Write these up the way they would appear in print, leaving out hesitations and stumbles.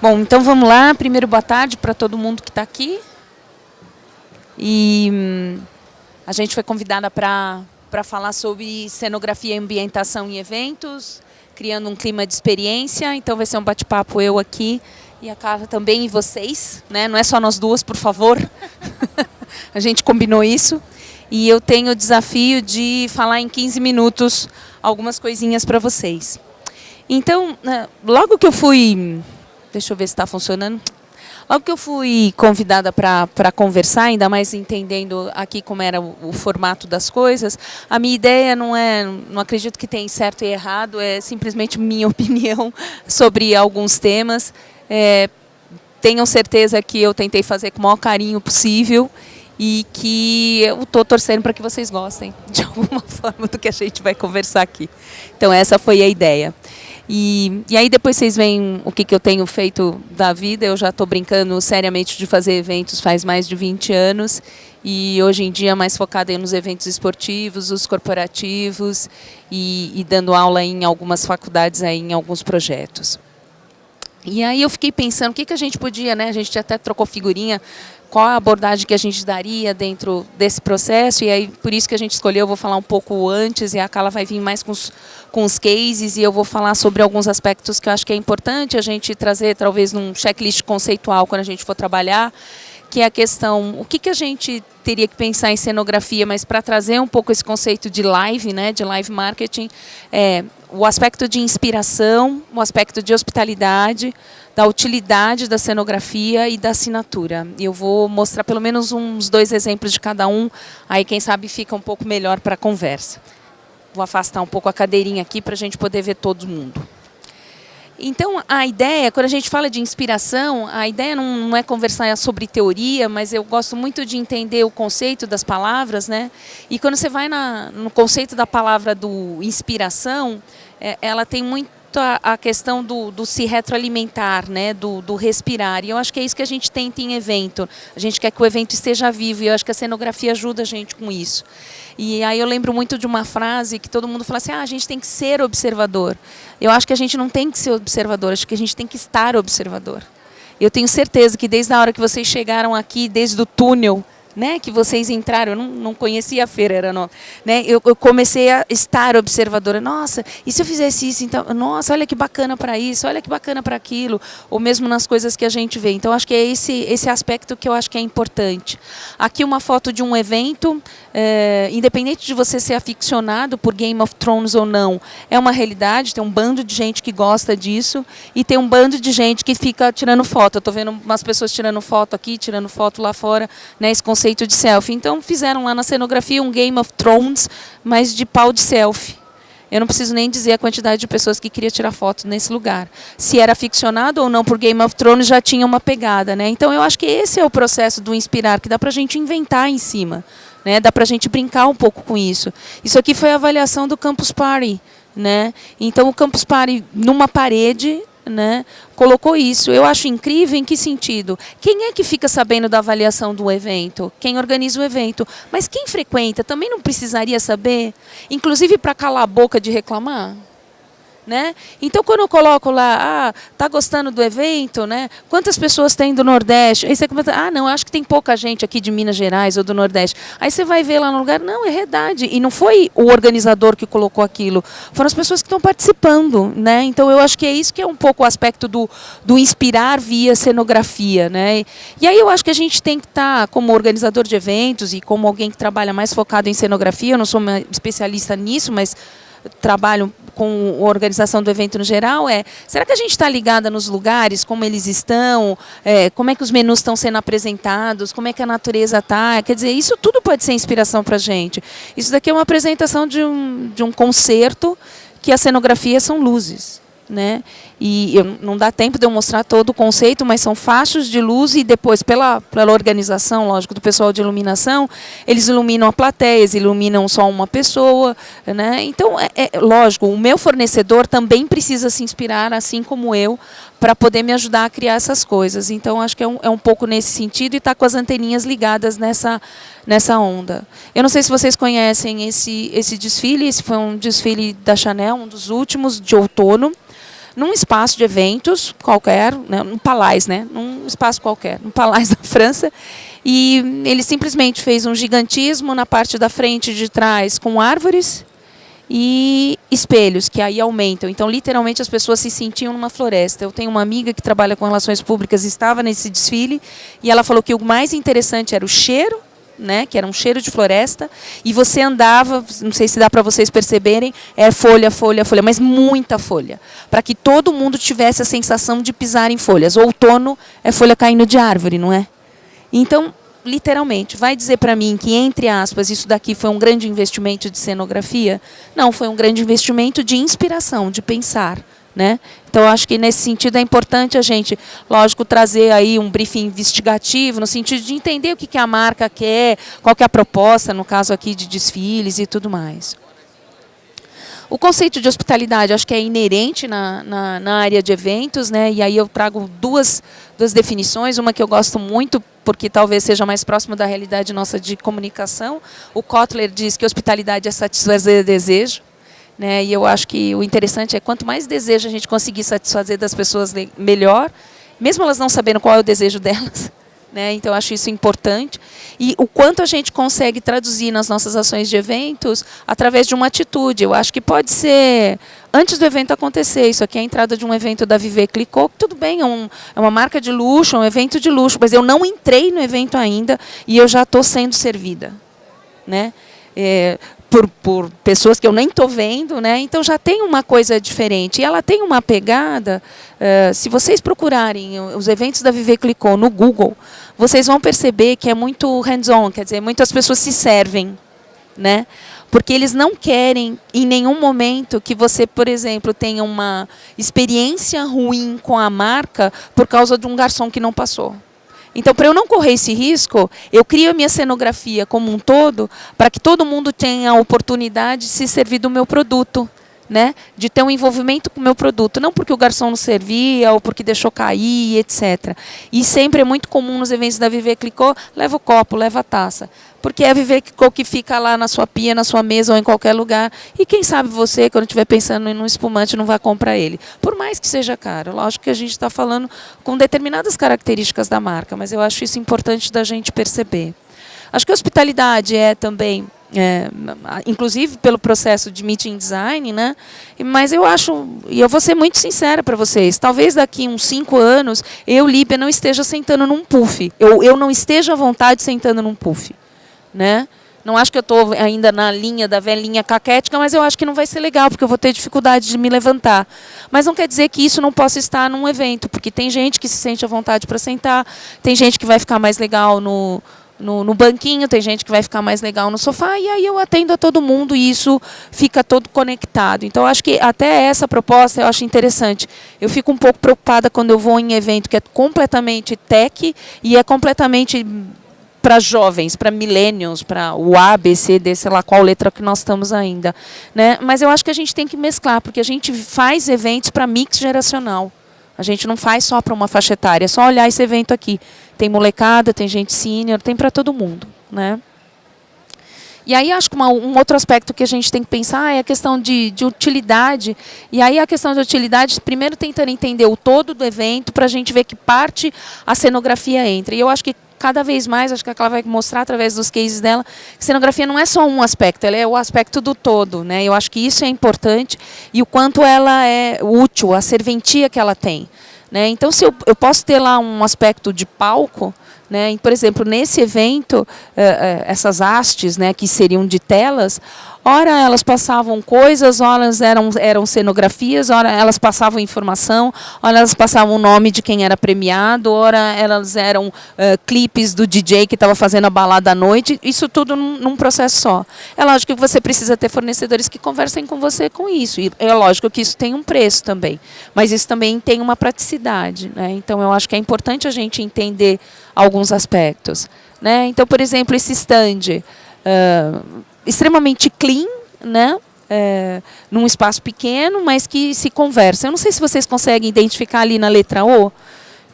Bom, então vamos lá. Primeiro, boa tarde para todo mundo que está aqui. E a gente foi convidada para falar sobre cenografia, ambientação e eventos, criando um clima de experiência. Então vai ser um bate-papo eu aqui e a Carla também e vocês, né? Não é só nós duas, por favor. A gente combinou isso. E eu tenho o desafio de falar em 15 minutos algumas coisinhas para vocês. Então, logo que eu fui... Deixa eu ver se está funcionando. Logo que eu fui convidada para conversar, ainda mais entendendo aqui como era o formato das coisas, a minha ideia não acredito que tenha certo e errado, é simplesmente minha opinião sobre alguns temas. Tenham certeza que eu tentei fazer com o maior carinho possível e que eu estou torcendo para que vocês gostem, de alguma forma, do que a gente vai conversar aqui. Então, essa foi a ideia. E aí depois vocês veem o que eu tenho feito da vida. Eu já estou brincando seriamente de fazer eventos faz mais de 20 anos. E hoje em dia mais focada nos eventos esportivos, os corporativos e dando aula em algumas faculdades, aí, em alguns projetos. E aí eu fiquei pensando o que a gente podia, né? A gente até trocou figurinha, qual a abordagem que a gente daria dentro desse processo, e aí por isso que a gente escolheu, eu vou falar um pouco antes, e a Carla vai vir mais com os cases, e eu vou falar sobre alguns aspectos que eu acho que é importante a gente trazer, talvez num checklist conceitual, quando a gente for trabalhar, que é a questão, o que a gente teria que pensar em cenografia, mas para trazer um pouco esse conceito de live, né, de live marketing, o aspecto de inspiração, o aspecto de hospitalidade, da utilidade da cenografia e da assinatura. Eu vou mostrar pelo menos uns 2 exemplos de cada um, aí quem sabe fica um pouco melhor para a conversa. Vou afastar um pouco a cadeirinha aqui para a gente poder ver todo mundo. Então, a ideia, quando a gente fala de inspiração, a ideia não é conversar sobre teoria, mas eu gosto muito de entender o conceito das palavras, né? E quando você vai no conceito da palavra do inspiração, ela tem muito a questão do se retroalimentar, né? do respirar. E eu acho que é isso que a gente tenta em evento. A gente quer que o evento esteja vivo e eu acho que a cenografia ajuda a gente com isso. E aí eu lembro muito de uma frase que todo mundo fala assim, a gente tem que ser observador. Eu acho que a gente não tem que ser observador, acho que a gente tem que estar observador. Eu tenho certeza que desde a hora que vocês chegaram aqui, desde o túnel, né, que vocês entraram, eu não conhecia a feira, né, eu comecei a estar observadora. Nossa, e se eu fizesse isso? Então, nossa, olha que bacana para isso, olha que bacana para aquilo, ou mesmo nas coisas que a gente vê. Então, acho que é esse aspecto que eu acho que é importante. Aqui uma foto de um evento, independente de você ser aficionado por Game of Thrones ou não, é uma realidade, tem um bando de gente que gosta disso, e tem um bando de gente que fica tirando foto. Eu estou vendo umas pessoas tirando foto aqui, tirando foto lá fora, né, esse conceito de selfie. Então fizeram lá na cenografia um Game of Thrones, mas de pau de selfie. Eu não preciso nem dizer a quantidade de pessoas que queria tirar foto nesse lugar. Se era aficionado ou não por Game of Thrones, já tinha uma pegada, né? Então eu acho que esse é o processo do inspirar, que dá pra gente inventar em cima, né? Dá pra gente brincar um pouco com isso. Isso aqui foi a avaliação do Campus Party, né? Então o Campus Party numa parede, né, colocou isso. Eu acho incrível em que sentido? Quem é que fica sabendo da avaliação do evento? Quem organiza o evento. Mas quem frequenta também não precisaria saber? Inclusive para calar a boca de reclamar? Né? Então, quando eu coloco lá, tá gostando do evento, né? Quantas pessoas tem do Nordeste? Aí você começa, não, acho que tem pouca gente aqui de Minas Gerais ou do Nordeste. Aí você vai ver lá no lugar, não, é verdade. E não foi o organizador que colocou aquilo, foram as pessoas que estão participando, né? Então, eu acho que é isso que é um pouco o aspecto do inspirar via cenografia, né? E aí eu acho que a gente tem que estar, como organizador de eventos e como alguém que trabalha mais focado em cenografia, eu não sou uma especialista nisso, mas trabalho com a organização do evento no geral, será que a gente está ligada nos lugares, como eles estão, como é que os menus estão sendo apresentados, como é que a natureza está? Quer dizer, isso tudo pode ser inspiração para a gente. Isso daqui é uma apresentação de um concerto que a cenografia são luzes, né? E não dá tempo de eu mostrar todo o conceito, mas são faixas de luz e depois, pela organização, lógico, do pessoal de iluminação, eles iluminam a plateia, eles iluminam só uma pessoa, né? Então, lógico, o meu fornecedor também precisa se inspirar, assim como eu, para poder me ajudar a criar essas coisas. Então, acho que é um pouco nesse sentido e está com as anteninhas ligadas nessa onda. Eu não sei se vocês conhecem esse desfile, esse foi um desfile da Chanel, um dos últimos, de outono. num espaço de eventos qualquer, né, num palais, né, num espaço qualquer, num palais da França, e ele simplesmente fez um gigantismo na parte da frente e de trás com árvores e espelhos, que aí aumentam. Então, literalmente, as pessoas se sentiam numa floresta. Eu tenho uma amiga que trabalha com relações públicas, estava nesse desfile, e ela falou que o mais interessante era o cheiro, né, que era um cheiro de floresta, e você andava, não sei se dá para vocês perceberem, é folha, folha, folha, mas muita folha, para que todo mundo tivesse a sensação de pisar em folhas. Outono é folha caindo de árvore, não é? Então, literalmente, vai dizer para mim que, entre aspas, isso daqui foi um grande investimento de cenografia? Não, foi um grande investimento de inspiração, de pensar, né? Então, acho que nesse sentido é importante a gente, lógico, trazer aí um briefing investigativo, no sentido de entender o que a marca quer, qual que é a proposta, no caso aqui de desfiles e tudo mais. O conceito de hospitalidade, acho que é inerente na área de eventos, né? E aí eu trago duas definições, uma que eu gosto muito, porque talvez seja mais próximo da realidade nossa de comunicação. O Kotler diz que hospitalidade é satisfazer desejo, né? E eu acho que o interessante é quanto mais desejo a gente conseguir satisfazer das pessoas, melhor, mesmo elas não sabendo qual é o desejo delas. Né? Então, eu acho isso importante. E o quanto a gente consegue traduzir nas nossas ações de eventos através de uma atitude. Eu acho que pode ser, antes do evento acontecer, isso aqui é a entrada de um evento da Viver Clicou, tudo bem, é uma marca de luxo, é um evento de luxo, mas eu não entrei no evento ainda e eu já estou sendo servida. Né? Por pessoas que eu nem estou vendo, né? Então já tem uma coisa diferente. E ela tem uma pegada, se vocês procurarem os eventos da Viver Clicou no Google, vocês vão perceber que é muito hands-on, quer dizer, muitas pessoas se servem, né? Porque eles não querem, em nenhum momento, que você, por exemplo, tenha uma experiência ruim com a marca por causa de um garçom que não passou. Então, para eu não correr esse risco, eu crio a minha cenografia como um todo para que todo mundo tenha a oportunidade de se servir do meu produto, né? De ter um envolvimento com o meu produto, não porque o garçom não servia ou porque deixou cair, etc. E sempre é muito comum nos eventos da Viver Clicou, leva o copo, leva a taça. Porque é a Viver Clicou que fica lá na sua pia, na sua mesa ou em qualquer lugar. E quem sabe você, quando estiver pensando em um espumante, não vai comprar ele. Por mais que seja caro. Lógico que a gente está falando com determinadas características da marca, mas eu acho isso importante da gente perceber. Acho que a hospitalidade é também, inclusive pelo processo de meeting design, né? Mas eu acho, e eu vou ser muito sincera para vocês, talvez daqui uns 5 anos, eu, Líbia, não esteja sentando num puff. Eu não esteja à vontade sentando num puff. Né? Não acho que eu estou ainda na linha da velhinha caquética, mas eu acho que não vai ser legal, porque eu vou ter dificuldade de me levantar. Mas não quer dizer que isso não possa estar num evento, porque tem gente que se sente à vontade para sentar, tem gente que vai ficar mais legal no banquinho, tem gente que vai ficar mais legal no sofá, e aí eu atendo a todo mundo e isso fica todo conectado. Então, eu acho que até essa proposta eu acho interessante. Eu fico um pouco preocupada quando eu vou em evento que é completamente tech e é completamente para jovens, para millennials, para o A, B, C, D, sei lá qual letra que nós estamos ainda. Né? Mas eu acho que a gente tem que mesclar, porque a gente faz eventos para mix geracional. A gente não faz só para uma faixa etária, é só olhar esse evento aqui. Tem molecada, tem gente sênior, tem para todo mundo. Né? E aí acho que um outro aspecto que a gente tem que pensar é a questão de utilidade. E aí a questão de utilidade, primeiro tentando entender o todo do evento, para a gente ver que parte a cenografia entra. E eu acho que cada vez mais, acho que ela vai mostrar através dos cases dela, que cenografia não é só um aspecto, ela é o aspecto do todo. Né? Eu acho que isso é importante e o quanto ela é útil, a serventia que ela tem. Né? Então, se eu posso ter lá um aspecto de palco, né? Por exemplo, nesse evento, essas hastes, né, que seriam de telas, ora elas passavam coisas, ora elas eram cenografias, ora elas passavam informação, ora elas passavam o nome de quem era premiado, ora elas eram clipes do DJ que estava fazendo a balada à noite, isso tudo num processo só. É lógico que você precisa ter fornecedores que conversem com você com isso, e é lógico que isso tem um preço também, mas isso também tem uma praticidade. Né? Então, eu acho que é importante a gente entender alguns aspectos. Né? Então, por exemplo, esse stand extremamente clean, né? Num espaço pequeno, mas que se conversa. Eu não sei se vocês conseguem identificar ali na letra O,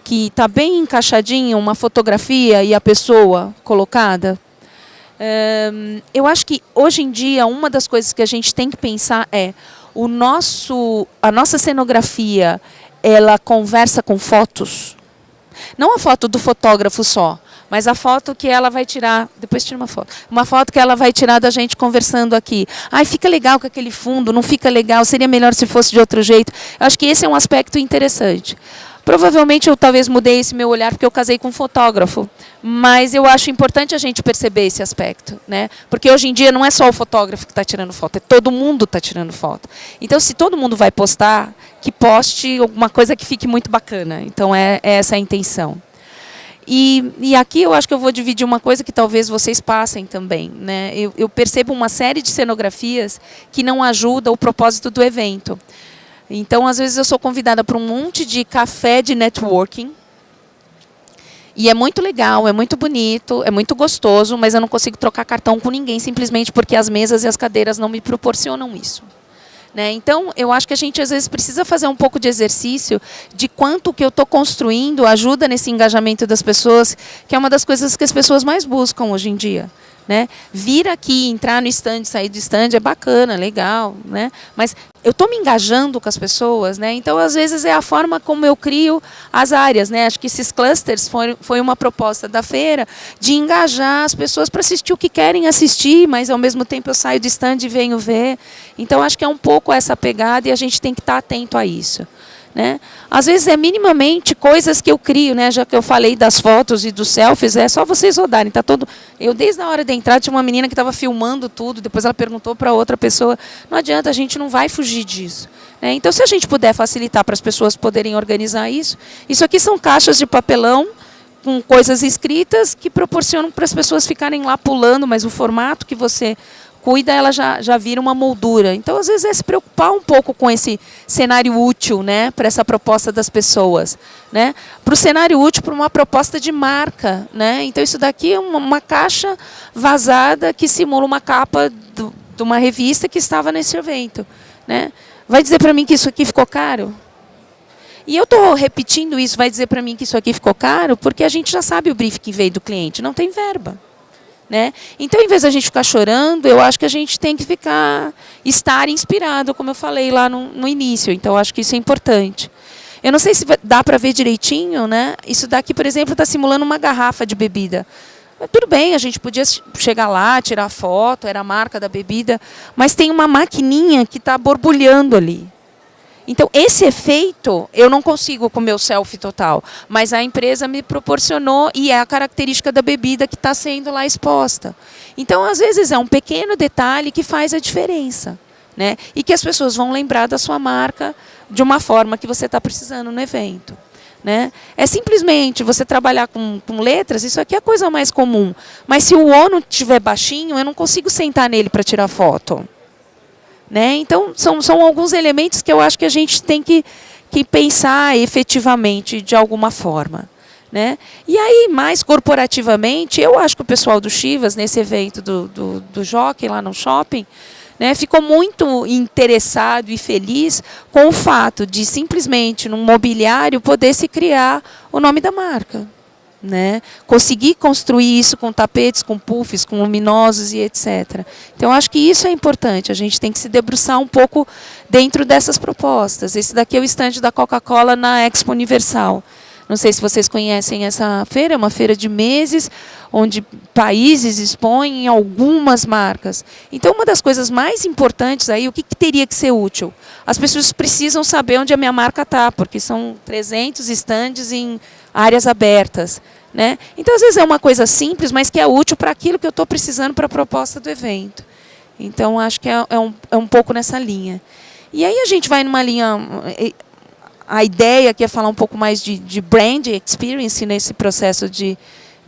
que está bem encaixadinho uma fotografia e a pessoa colocada. Eu acho que, hoje em dia, uma das coisas que a gente tem que pensar é a nossa cenografia, ela conversa com fotos, não a foto do fotógrafo só, mas a foto que ela vai tirar, depois tira uma foto que ela vai tirar da gente conversando aqui. Ai, fica legal com aquele fundo, não fica legal, seria melhor se fosse de outro jeito. Eu acho que esse é um aspecto interessante. Provavelmente eu talvez mudei esse meu olhar porque eu casei com um fotógrafo, mas eu acho importante a gente perceber esse aspecto, né? Porque hoje em dia não é só o fotógrafo que está tirando foto, é todo mundo está tirando foto. Então, se todo mundo vai postar, que poste alguma coisa que fique muito bacana. Então, é essa a intenção. E aqui eu acho que eu vou dividir uma coisa que talvez vocês passem também, né? Eu percebo uma série de cenografias que não ajudam o propósito do evento. Então, às vezes, eu sou convidada para um monte de café de networking. E é muito legal, é muito bonito, é muito gostoso, mas eu não consigo trocar cartão com ninguém, simplesmente porque as mesas e as cadeiras não me proporcionam isso. Né? Então, eu acho que a gente, às vezes, precisa fazer um pouco de exercício de quanto o que eu estou construindo ajuda nesse engajamento das pessoas, que é uma das coisas que as pessoas mais buscam hoje em dia. Né? Vir aqui, entrar no stand, sair do stand é bacana, legal, né? Mas eu estou me engajando com as pessoas, né? Então, às vezes, é a forma como eu crio as áreas, né? Acho que esses clusters foi uma proposta da feira de engajar as pessoas para assistir o que querem assistir, mas, ao mesmo tempo, eu saio do stand e venho ver. Então, acho que é um pouco essa pegada e a gente tem que estar atento a isso. Né? Às vezes é minimamente coisas que eu crio, né? Já que eu falei das fotos e dos selfies, é só vocês rodarem. Tá todo... Eu, desde a hora de entrar, tinha uma menina que estava filmando tudo, depois ela perguntou para outra pessoa. Não adianta, a gente não vai fugir disso. Né? Então, se a gente puder facilitar para as pessoas poderem organizar isso aqui são caixas de papelão com coisas escritas que proporcionam para as pessoas ficarem lá pulando, mas o formato que você cuida, ela já vira uma moldura. Então, às vezes, é se preocupar um pouco com esse cenário útil, né, para essa proposta das pessoas. Né? Para o cenário útil, para uma proposta de marca. Né? Então, isso daqui é uma caixa vazada que simula uma capa de uma revista que estava nesse evento. Né? Vai dizer para mim que isso aqui ficou caro? E eu estou repetindo isso, vai dizer para mim que isso aqui ficou caro, porque a gente já sabe o briefing que veio do cliente, não tem verba. Né? Então, em vez de a gente ficar chorando, eu acho que a gente tem que estar inspirado, como eu falei lá no início. Então, eu acho que isso é importante. Eu não sei se dá para ver direitinho, né? Isso daqui, por exemplo, está simulando uma garrafa de bebida. Tudo bem, a gente podia chegar lá, tirar foto, era a marca da bebida, mas tem uma maquininha que está borbulhando ali. Então, esse efeito eu não consigo com o meu selfie total, mas a empresa me proporcionou e é a característica da bebida que está sendo lá exposta. Então, às vezes, é um pequeno detalhe que faz a diferença. Né? E que as pessoas vão lembrar da sua marca de uma forma que você está precisando no evento. Né? É simplesmente você trabalhar com letras, isso aqui é a coisa mais comum. Mas se o ONU estiver baixinho, eu não consigo sentar nele para tirar foto. Né? Então, são alguns elementos que eu acho que a gente tem que pensar efetivamente de alguma forma. Né? E aí, mais corporativamente, eu acho que o pessoal do Chivas, nesse evento do Jockey, lá no shopping, né, ficou muito interessado e feliz com o fato de, simplesmente, num mobiliário, poder se criar o nome da marca. Né? Conseguir construir isso com tapetes, com puffs, com luminosos e etc. Então, acho que isso é importante. A gente tem que se debruçar um pouco dentro dessas propostas. Esse daqui é o estande da Coca-Cola na Expo Universal. Não sei se vocês conhecem essa feira, é uma feira de meses, onde países expõem algumas marcas. Então, uma das coisas mais importantes aí, o que teria que ser útil? As pessoas precisam saber onde a minha marca está, porque são 300 estandes em áreas abertas. Né? Então, às vezes é uma coisa simples, mas que é útil para aquilo que eu estou precisando para a proposta do evento. Então, acho que é um pouco nessa linha. E aí a gente vai numa linha... A ideia aqui é falar um pouco mais de brand experience nesse processo de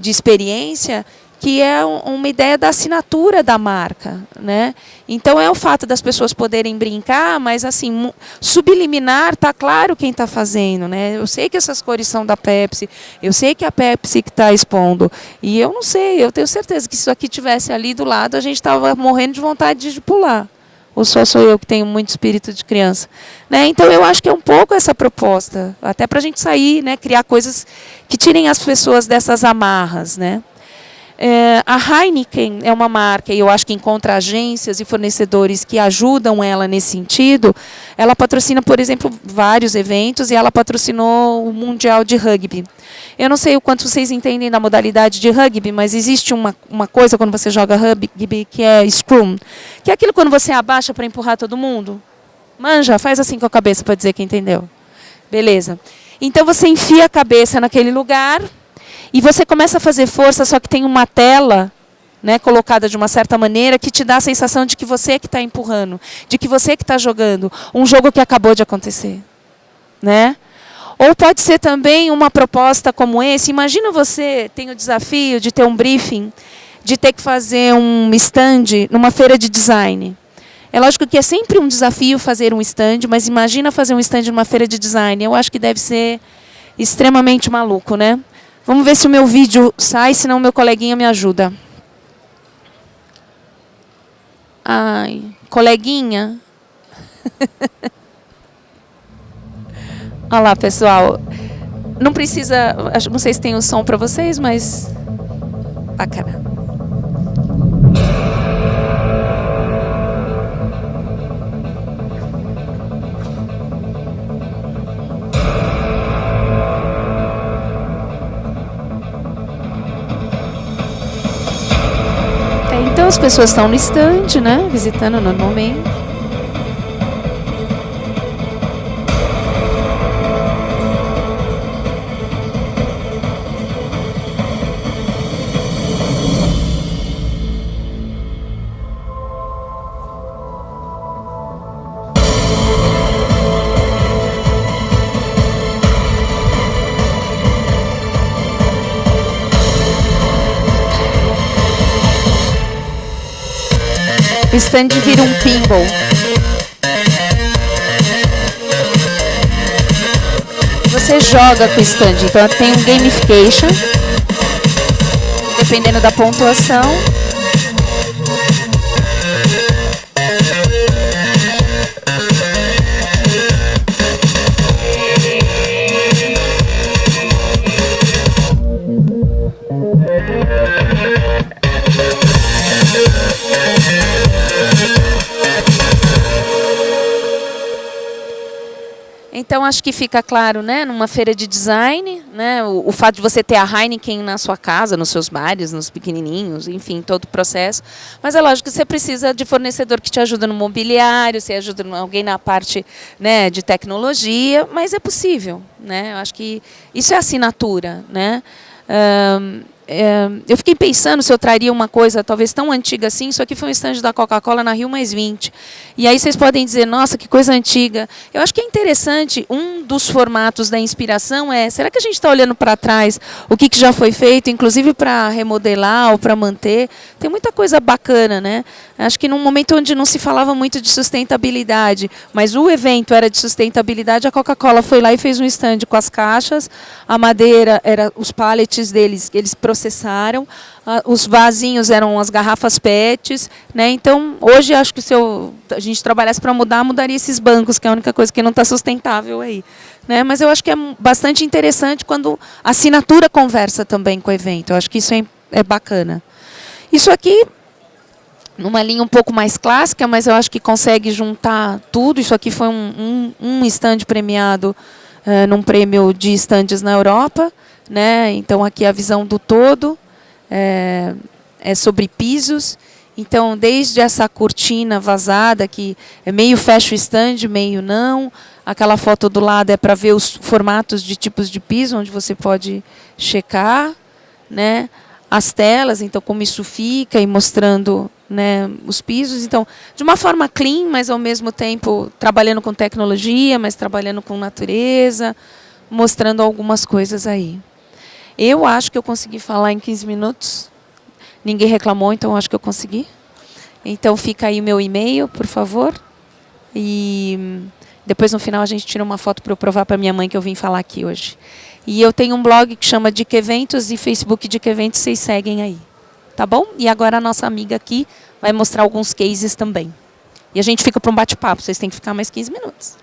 experiência, que é uma ideia da assinatura da marca. Né? Então, é o fato das pessoas poderem brincar, mas, assim, subliminar, está claro quem está fazendo. Né? Eu sei que essas cores são da Pepsi, eu sei que é a Pepsi que está expondo, e eu não sei, eu tenho certeza que se isso aqui tivesse ali do lado, a gente estava morrendo de vontade de pular. Ou só sou eu que tenho muito espírito de criança? Né? Então, eu acho que é um pouco essa proposta, até para a gente sair, né, criar coisas que tirem as pessoas dessas amarras. Né? A Heineken é uma marca, e eu acho que encontra agências e fornecedores que ajudam ela nesse sentido. Ela patrocina, por exemplo, vários eventos, e ela patrocinou o Mundial de Rugby. Eu não sei o quanto vocês entendem da modalidade de rugby, mas existe uma coisa quando você joga rugby que é scrum, que é aquilo quando você abaixa para empurrar todo mundo. Manja, faz assim com a cabeça para dizer que entendeu. Beleza. Então você enfia a cabeça naquele lugar e você começa a fazer força, só que tem uma tela, né, colocada de uma certa maneira que te dá a sensação de que você é que está empurrando, de que você é que está jogando um jogo que acabou de acontecer, né? Ou pode ser também uma proposta como esse. Imagina você tem o desafio de ter um briefing, de ter que fazer um stand numa feira de design. É lógico que é sempre um desafio fazer um stand, mas imagina fazer um stand numa feira de design. Eu acho que deve ser extremamente maluco, né? Vamos ver se o meu vídeo sai, senão o meu coleguinha me ajuda. Ai, coleguinha. Olha lá, pessoal. Não precisa... Não sei se tem o som para vocês, mas... Bacana. Então as pessoas estão no stand, né? Visitando normalmente. O stand vira um pinball. Você joga com o stand, então tem um gamification, dependendo da pontuação. Então, acho que fica claro, né, numa feira de design, né, o fato de você ter a Heineken na sua casa, nos seus bares, nos pequenininhos, enfim, todo o processo. Mas é lógico que você precisa de fornecedor que te ajuda no mobiliário, você ajuda alguém na parte, né, de tecnologia, mas é possível, né? Eu acho que isso é assinatura, né? Eu fiquei pensando se eu traria uma coisa talvez tão antiga assim. Isso aqui foi um stand da Coca-Cola na Rio+20. E aí vocês podem dizer, nossa, que coisa antiga. Eu acho que é interessante, um dos formatos da inspiração é, será que a gente está olhando para trás o que já foi feito, inclusive para remodelar ou para manter? Tem muita coisa bacana, né? Acho que num momento onde não se falava muito de sustentabilidade, mas o evento era de sustentabilidade, a Coca-Cola foi lá e fez um stand com as caixas, a madeira, era os pallets deles, eles processaram, os vasinhos eram as garrafas PETs, né? Então, hoje acho que se a gente trabalhasse para mudar, mudaria esses bancos, que é a única coisa que não está sustentável aí, né? Mas eu acho que é bastante interessante quando a assinatura conversa também com o evento. Eu acho que isso é bacana. Isso aqui, numa linha um pouco mais clássica, mas eu acho que consegue juntar tudo. Isso aqui foi um stand premiado num prêmio de stands na Europa, né? Então, aqui a visão do todo é sobre pisos. Então, desde essa cortina vazada, que é meio fecha o stand, meio não. Aquela foto do lado é para ver os formatos de tipos de piso, onde você pode checar, né? As telas, então, como isso fica, e mostrando, né, os pisos. Então, de uma forma clean, mas ao mesmo tempo trabalhando com tecnologia, mas trabalhando com natureza, mostrando algumas coisas aí. Eu acho que eu consegui falar em 15 minutos. Ninguém reclamou, então acho que eu consegui. Então, fica aí o meu e-mail, por favor. E depois, no final, a gente tira uma foto para eu provar para minha mãe que eu vim falar aqui hoje. E eu tenho um blog que chama Dica Eventos e Facebook Dica Eventos, vocês seguem aí. Tá bom? E agora a nossa amiga aqui vai mostrar alguns cases também. E a gente fica para um bate-papo, vocês têm que ficar mais 15 minutos.